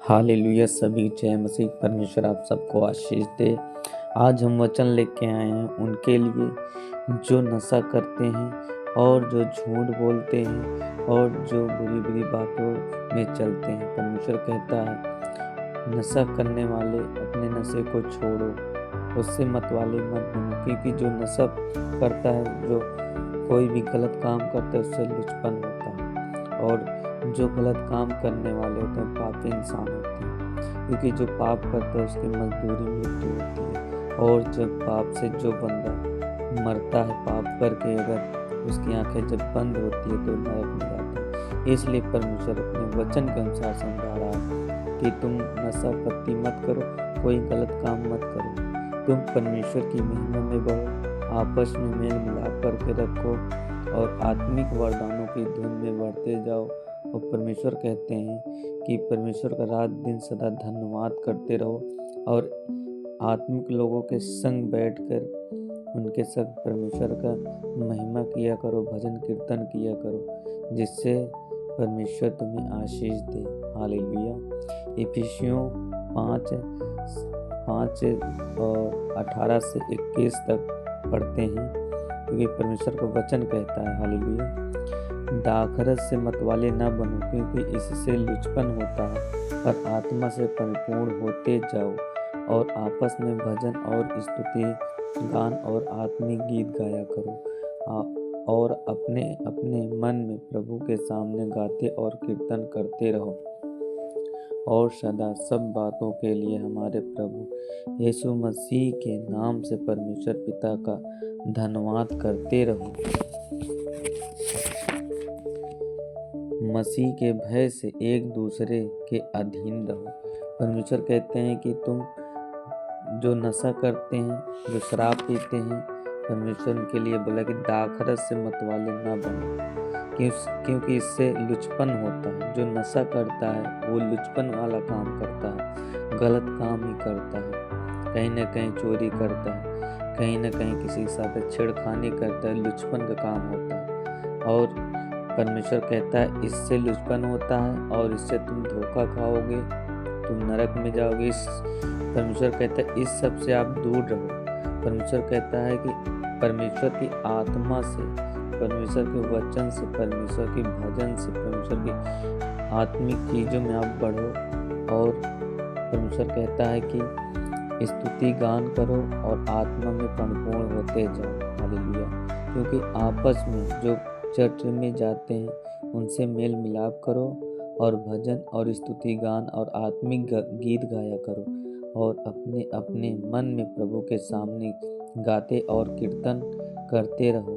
Hallelujah. सभी जय मसीह। परमेश्वर आप सबको आशीष दे। आज हम वचन लेके आए हैं उनके लिए जो नशा करते हैं और जो झूठ बोलते हैं और जो बुरी बुरी बातों में चलते हैं। परमेश्वर कहता है नशा करने वाले अपने नशे को छोड़ो, उससे मतवाले मत बनो, क्योंकि जो नशा करता है, जो कोई भी गलत काम करता है, उससे लुचपन होता है। और जो गलत काम करने वाले होते हैं पापी इंसान होते हैं, क्योंकि जो पाप करता है उसकी मजदूरी मृत्यु होती है। और जब पाप से जो बंदा मरता है पाप करके, अगर उसकी आंखें जब बंद होती है तो नरक में जाता है। इसलिए परमेश्वर अपने वचन के अनुसार समझा रहा है कि तुम नशा पत्ती मत करो, कोई गलत काम मत करो, तुम परमेश्वर की महिमा में बढ़ो, आपस में मेल मिलाप करके रखो और आत्मिक वरदानों की धुन में बढ़ते जाओ। और परमेश्वर कहते हैं कि परमेश्वर का रात दिन सदा धन्यवाद करते रहो और आत्मिक लोगों के संग बैठकर उनके संग परमेश्वर का महिमा किया करो, भजन कीर्तन किया करो, जिससे परमेश्वर तुम्हें आशीष दे। हालेलुया। इफिसियों 5 और 18 से 21 तक पढ़ते हैं, क्योंकि परमेश्वर का वचन कहता है हालेलुया, दाखरस से मतवाले न बनो, क्योंकि इससे लुचपन होता है, पर आत्मा से परिपूर्ण होते जाओ और आपस में भजन और स्तुति गान और आत्मिक गीत गाया करो और अपने अपने मन में प्रभु के सामने गाते और कीर्तन करते रहो और सदा सब बातों के लिए हमारे प्रभु यीशु मसीह के नाम से परमेश्वर पिता का धन्यवाद करते रहो। मसीह के भय से एक दूसरे के अधीन रहो। परमेश्वर कहते हैं कि तुम जो नशा करते हैं, जो शराब पीते हैं, परमेश्वर उनके लिए बोला कि दाखरस से मतवाले ना बनो, क्योंकि इससे लुचपन होता है। जो नशा करता है वो लुचपन वाला काम करता है, गलत काम ही करता है, कहीं ना कहीं चोरी करता है, कहीं ना कहीं किसी के साथ छेड़खानी करता है, लुचपन का काम होता है। और परमेश्वर कहता है इससे लुचपन होता है और इससे तुम धोखा खाओगे, तुम नरक में जाओगे। परमेश्वर कहता है इस सब से आप दूर रहो। परमेश्वर कहता है कि परमेश्वर की आत्मा से, परमेश्वर के वचन से, परमेश्वर की भजन से, परमेश्वर की आत्मिक चीज़ों में आप बढ़ो। और परमेश्वर कहता है कि स्तुति गान करो और आत्मा में परिपूर्ण होते जाओ। हालेलुया। क्योंकि आपस में जो चर्च में जाते हैं उनसे मेल मिलाप करो और भजन और स्तुति गान और आत्मिक गीत गाया करो और अपने अपने मन में प्रभु के सामने गाते और कीर्तन करते रहो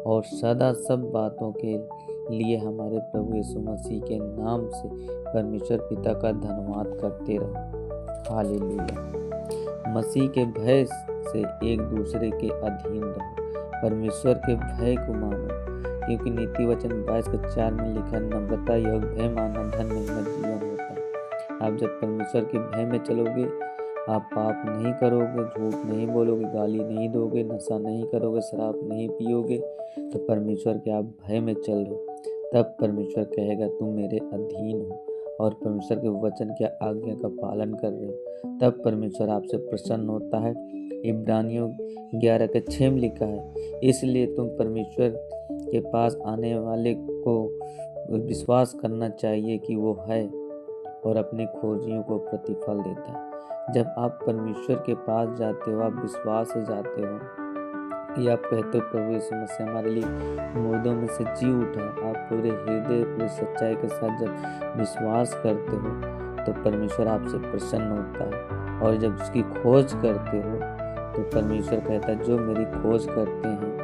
और सदा सब बातों के लिए हमारे प्रभु यीशु मसीह के नाम से परमेश्वर पिता का धन्यवाद करते रहो। हालेलुया। मसीह के भय से एक दूसरे के अधीन रहो। परमेश्वर के भय को मानो, क्योंकि नीति वचन 22:4 में लिखा, नम्रता योग भय माना धन महिमा जीवन होता है। आप जब परमेश्वर के भय में चलोगे, आप पाप नहीं करोगे, झूठ नहीं बोलोगे, गाली नहीं दोगे, नशा नहीं करोगे, शराब नहीं पियोगे, तो परमेश्वर के आप भय में चल रहे हो, तब परमेश्वर कहेगा तुम मेरे अधीन हो और परमेश्वर के वचन के आज्ञा का पालन कर रहे हो, तब परमेश्वर आपसे प्रसन्न होता है। इब्रानियों 11:6 में लिखा है, इसलिए तुम परमेश्वर के पास आने वाले को विश्वास करना चाहिए कि वो है और अपने खोजियों को प्रतिफल देता है। जब आप परमेश्वर के पास जाते हो, आप विश्वास से जाते हो कि आप कहते हो प्रभु यीशु मसीह हमारे लिए मुर्दों में से जी उठा। आप पूरे हृदय पूरी सच्चाई के साथ जब विश्वास करते हो तो परमेश्वर आपसे प्रसन्न होता है। और जब उसकी खोज करते हो तो परमेश्वर कहता है जो मेरी खोज करते हैं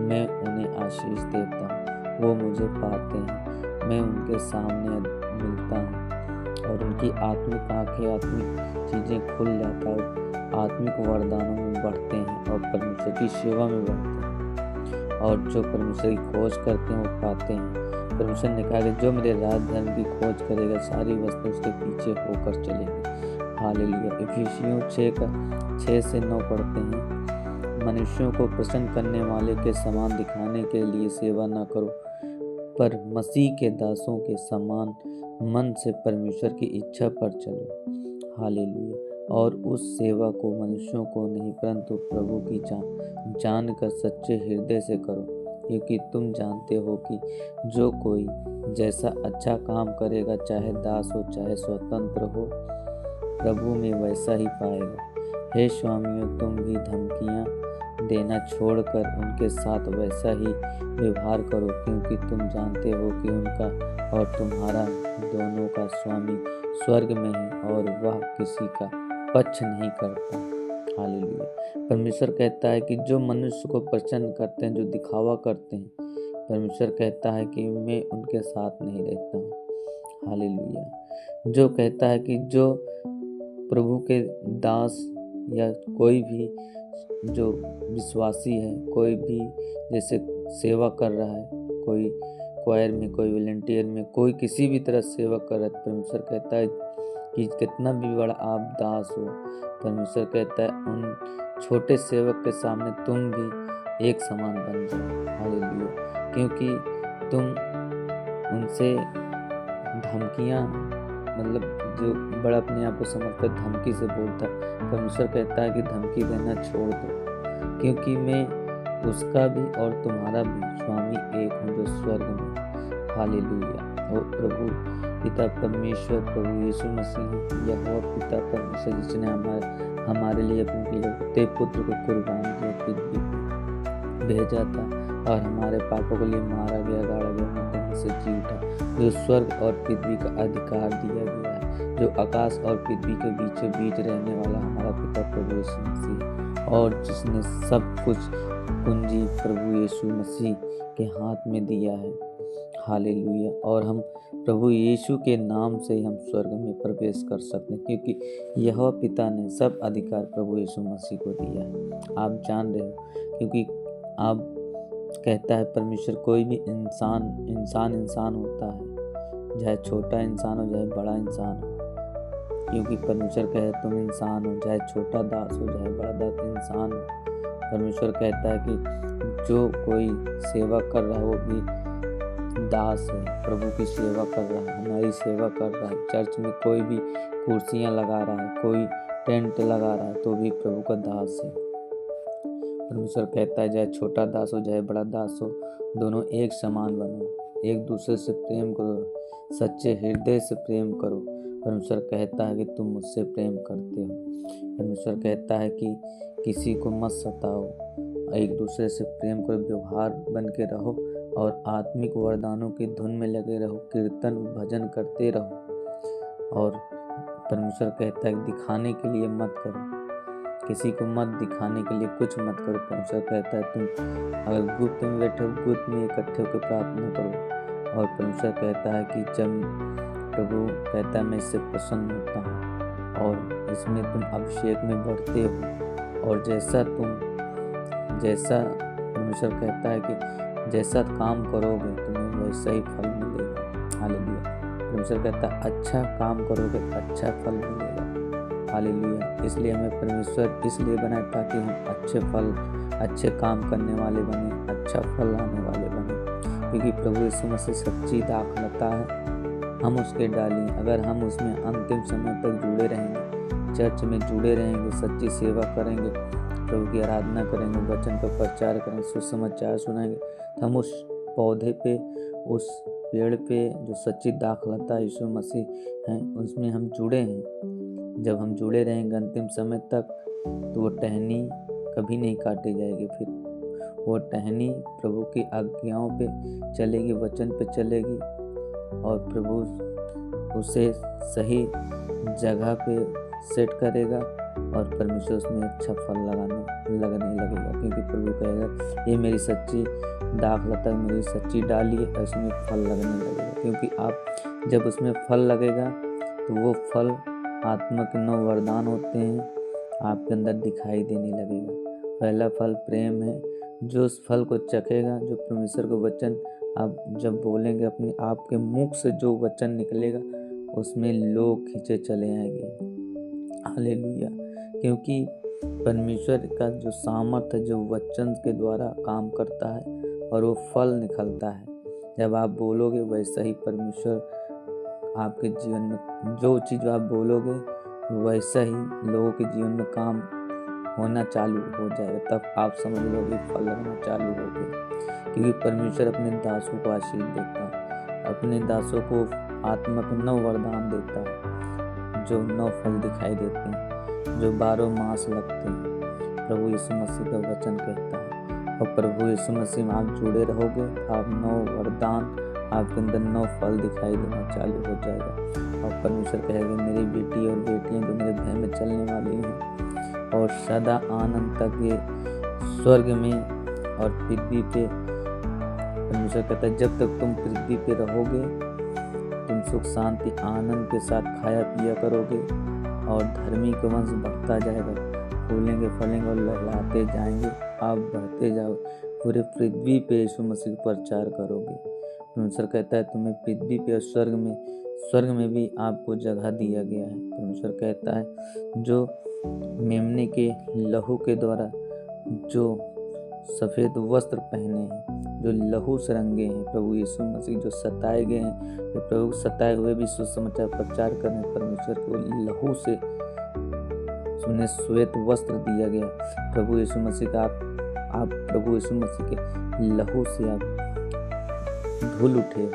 मैं उन्हें आशीष देता हूँ, वो मुझे पाते हैं, मैं उनके सामने मिलता हूँ और उनकी आत्मिक आँखें, आत्मिक चीज़ें खुल जाता है, आत्मिक वरदानों में बढ़ते हैं और परमेश्वर की सेवा में बढ़ते हैं। और जो परमेश्वर की खोज करते हैं वो पाते हैं। परमेश्वर ने कहा कि जो मेरे राज धर्म की खोज करेगा सारी वस्तु उसके पीछे होकर चलेंगे। हालेलुया। इफिसियों 6 से 9 पढ़ते हैं, मनुष्यों को प्रसन्न करने वाले के समान दिखाने के लिए सेवा न करो, पर मसीह के दासों के समान मन से परमेश्वर की इच्छा पर चलो। हालेलुया। और उस सेवा को मनुष्यों को नहीं परंतु प्रभु की जानकर सच्चे हृदय से करो, क्योंकि तुम जानते हो कि जो कोई जैसा अच्छा काम करेगा, चाहे दास हो चाहे स्वतंत्र हो, प्रभु में वैसा ही पाएगा। हे स्वामियों, तुम भी धमकियाँ देना छोड़कर उनके साथ वैसा ही व्यवहार करो, क्योंकि तुम जानते हो कि उनका और तुम्हारा दोनों का स्वामी स्वर्ग में है और वह किसी का पक्ष नहीं करता। हालेलुया। परमेश्वर कहता है कि जो मनुष्य को प्रसन्न करते हैं, जो दिखावा करते हैं, परमेश्वर कहता है कि मैं उनके साथ नहीं रहता हूँ। हालेलुया। जो कहता है कि जो प्रभु के दास या कोई भी जो विश्वासी है, कोई भी जैसे सेवा कर रहा है, कोई क्वायर में, कोई वॉलंटियर में, कोई किसी भी तरह सेवा कर रहा है, परमेश्वर कहता है कि कितना भी बड़ा आप दास हो, परमेश्वर कहता है उन छोटे सेवक के सामने तुम भी एक समान बन जाओ। हालेलुया। क्योंकि तुम उनसे धमकियाँ, मतलब जो बड़ा अपने आप को समझकर धमकी से बोलता है, परमेश्वर कहता है कि धमकी देना छोड़ दो, क्योंकि मैं उसका भी और तुम्हारा भी स्वामी एक हूँ जो स्वर्ग में। हालेलुया। ओ प्रभु पिता परमेश्वर, प्रभु यीशु मसीह, यहोवा पिता परमेश्वर, जिसने हमारे लिए अपने इकलौते पुत्र को कुर्बान किया, पृथ्वी पर भेजा था और हमारे पापों के लिए मारा गया, गाड़ा गया, मरने से जी उठा, जो स्वर्ग और पृथ्वी का अधिकार दिया गया है, जो आकाश और पृथ्वी के बीचों बीच रहने वाला हमारा पिता प्रभु यीशु मसीह, और जिसने सब कुछ कुंजी प्रभु यीशु मसीह के हाथ में दिया है। हालेलुया। और हम प्रभु यीशु के नाम से ही हम स्वर्ग में प्रवेश कर सकते हैं, क्योंकि यह पिता ने सब अधिकार प्रभु यीशु मसीह को दिया है। आप जान रहे हो, क्योंकि आप कहता है परमेश्वर कोई भी इंसान होता है, चाहे छोटा इंसान हो चाहे बड़ा इंसान हो, क्योंकि परमेश्वर कहे तुम इंसान हो, चाहे छोटा दास हो चाहे बड़ा दास इंसान हो। परमेश्वर कहता है कि जो कोई सेवा कर रहा है वो भी दास है, प्रभु की सेवा कर रहा है, हमारी सेवा कर रहा है। चर्च में कोई भी कुर्सियां लगा रहा है, कोई टेंट लगा रहा है, तो भी प्रभु का दास है। परमेश्वर कहता है चाहे छोटा दास हो चाहे बड़ा दास हो, दोनों एक समान बनो, एक दूसरे से प्रेम करो, सच्चे हृदय से प्रेम करो। परमेश्वर कहता है कि तुम मुझसे प्रेम करते हो। परमेश्वर कहता है कि किसी को मत सताओ, एक दूसरे से प्रेम करो, व्यवहार बन के रहो और आत्मिक वरदानों की धुन में लगे रहो, कीर्तन भजन करते रहो। और परमेश्वर कहता है दिखाने के लिए मत करो, किसी को मत दिखाने के लिए कुछ मत करो। परमेश्वर कहता है तुम अगर गुप्त में बैठे हो, गुप्त में इकट्ठे होकर प्रार्थना करो। और परमेश्वर कहता है कि जब प्रभु कहता है मैं इससे प्रसन्न होता हूँ और इसमें तुम अभिषेक में बढ़ते हो, और जैसा परमेश्वर कहता है कि जैसा काम करोगे तुम्हें वैसा ही फल मिलेगा। हालेलुया। परमेश्वर कहता है अच्छा काम करोगे अच्छा फल मिलेगा। हालेलुया। इसलिए हमें परमेश्वर इसलिए बनाए ताकि हम अच्छे काम करने वाले बने, अच्छा फल लाने वाले बने, क्योंकि प्रभु यीशु मसीह सच्ची दाखलता है, हम उसके डाली। अगर हम उसमें अंतिम समय तक जुड़े रहेंगे, चर्च में जुड़े रहेंगे, सच्ची सेवा करेंगे, प्रभु की आराधना करेंगे, वचन का प्रचार करेंगे, सुसमाचार सुनाएंगे, तो हम उस पौधे पे, उस पेड़ पे जो सच्ची दाखलता यीशु मसीह हैं उसमें हम जुड़े हैं। जब हम जुड़े रहेंगे अंतिम समय तक, तो वो टहनी कभी नहीं काटी जाएगी। फिर वो टहनी प्रभु की आज्ञाओं पे चलेगी, वचन पे चलेगी, और प्रभु उसे सही जगह पे सेट करेगा और परमेश्वर उसमें अच्छा फल लगने लगेगा। क्योंकि प्रभु कहेगा ये मेरी सच्ची दाखलता, मेरी सच्ची डाली है, उसमें फल लगने लगेगा। क्योंकि आप जब उसमें फल लगेगा तो वो फल आत्मा के 9 वरदान होते हैं आपके अंदर दिखाई देने लगेगा। पहला फल प्रेम है। जो उस फल को चखेगा, जो परमेश्वर को वचन आप जब बोलेंगे, अपने आपके मुख से जो वचन निकलेगा उसमें लोग खींचे चले आएंगे। हालेलुया। क्योंकि परमेश्वर का जो सामर्थ है, जो वचन के द्वारा काम करता है और वो फल निकलता है। जब आप बोलोगे वैसा ही परमेश्वर आपके जीवन में जो चीज़ आप बोलोगे वैसा ही लोगों के जीवन में काम होना चालू हो जाएगा। तब आप समझ लोगे फल लगना चालू हो गया, क्योंकि परमेश्वर अपने दासों को आशीष देता है, अपने दासों को आत्मा को 9 वरदान देता है, जो 9 फल दिखाई देते हैं, जो 12 मास लगते हैं। प्रभु यीशु मसीह का वचन कहता है, और प्रभु यीशु मसीह में आप जुड़े रहोगे, आप 9 वरदान, आपके अंदर 9 फल दिखाई देना चालू हो जाएगा। और परमेश्वर कहेगा मेरी बेटी और बेटियां जो मेरे भय में चलने वाली हैं और सदा आनंद तक ये स्वर्ग में और पृथ्वी पे, परमेश्वर कहता है जब तक तुम पृथ्वी पे रहोगे तुम सुख शांति आनंद के साथ खाया पिया करोगे और धर्मी का वंश बढ़ता जाएगा, फूलेंगे फलेंगे और लहलाते जाएंगे, आप बढ़ते जाओ, पूरे पृथ्वी पे यीशु मसीह का प्रचार करोगे। परमेश्वर कहता है तुम्हें पृथ्वी पे और स्वर्ग में भी आपको जगह दिया गया है। परमेश्वर कहता है जो मेमने के लहू के द्वारा जो सफ़ेद वस्त्र पहने हैं, जो लहू से रंगे हैं, प्रभु यीशु मसीह जो सताए गए हैं, जो प्रभु सताए हुए भी सुसमाचार प्रचार कर रहे हैं, परमेश्वर को लहू से उन्हें श्वेत वस्त्र दिया गया। प्रभु यीशु मसीह का आप प्रभु यीशु मसीह के लहू से आप धुल उठे हो,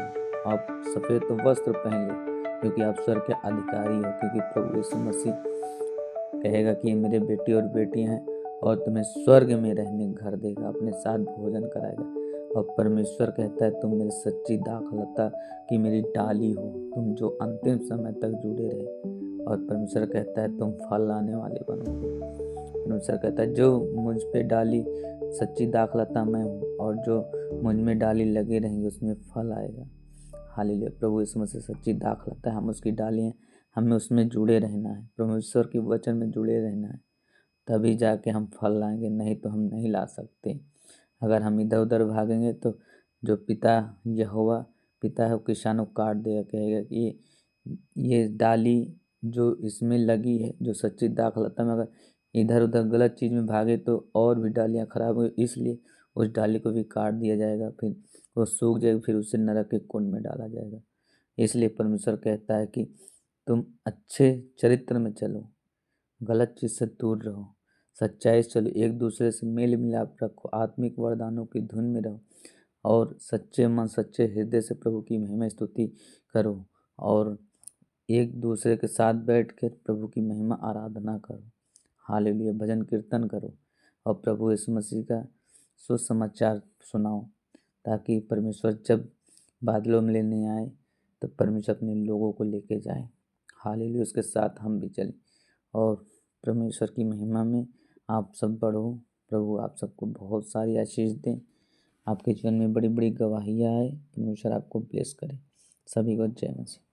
आप सफ़ेद वस्त्र पहन लो, क्योंकि आप स्वर्ग के अधिकारी हो। क्योंकि प्रभु यीशु मसीह कहेगा कि ये मेरे बेटे और बेटियां हैं और तुम्हें स्वर्ग में रहने घर देगा, अपने साथ भोजन कराएगा। और परमेश्वर कहता है तुम मेरी सच्ची दाखलता की मेरी डाली हो, तुम जो अंतिम समय तक जुड़े रहे। और परमेश्वर कहता है तुम फल लाने वाले बनोगे। परमेश्वर कहता है जो मुझ पे डाली सच्ची दाखलता मैं हूँ, और जो मुझ में डाली लगे रहेंगे उसमें फल आएगा। हालेलुया। प्रभु यीशु मसीह सच्ची दाखलता है, हम उसकी डाली हैं, हमें उसमें जुड़े रहना है, परमेश्वर के वचन में जुड़े रहना है, तभी जाके हम फल लाएंगे, नहीं तो हम नहीं ला सकते। अगर हम इधर उधर भागेंगे तो जो पिता यहोवा पिता है वो किसानों को काट देगा, कहेगा कि ये डाली जो इसमें लगी है, जो सच्ची दाखलता में अगर इधर उधर गलत चीज़ में भागे तो और भी डालियाँ खराब हो, इसलिए उस डाली को भी काट दिया जाएगा, फिर वो सूख जाएगी, फिर उसे नरक के कुंड में डाला जाएगा। इसलिए परमेश्वर कहता है कि तुम अच्छे चरित्र में चलो, गलत चीज़ से दूर रहो, सच्चाई से चलो, एक दूसरे से मेल मिलाप रखो, आत्मिक वरदानों की धुन में रहो और सच्चे मन सच्चे हृदय से प्रभु की महिमा स्तुति करो और एक दूसरे के साथ बैठ कर प्रभु की महिमा आराधना करो। हालेलुया। भजन कीर्तन करो और प्रभु यीशु मसीह का सुसमाचार सुनाओ, ताकि परमेश्वर जब बादलों में लेने आए तो परमेश्वर अपने लोगों को लेके जाए। हालेलुया। उसके साथ हम भी चलें और परमेश्वर की महिमा में आप सब बढ़ो। प्रभु आप सबको बहुत सारी आशीष दें, आपके जीवन में बड़ी बड़ी गवाहियाँ आए। परमेश्वर आपको ब्लेस करे। सभी को जय मसीह।